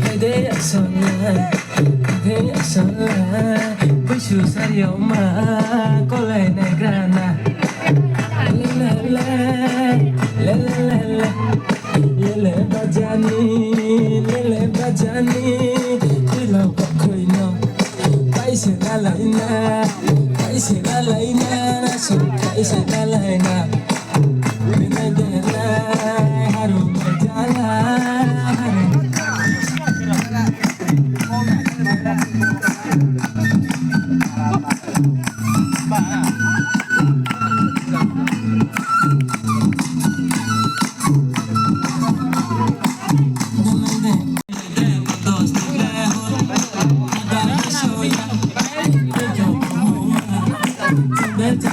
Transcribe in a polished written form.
Kade asana, kade asana, bishu sariyoma, kolay negrana. La la la la la, lele bajani, ilo bakoi no. Paise la laina, so paise la laina. Mina dela, haru majala, haru. Better,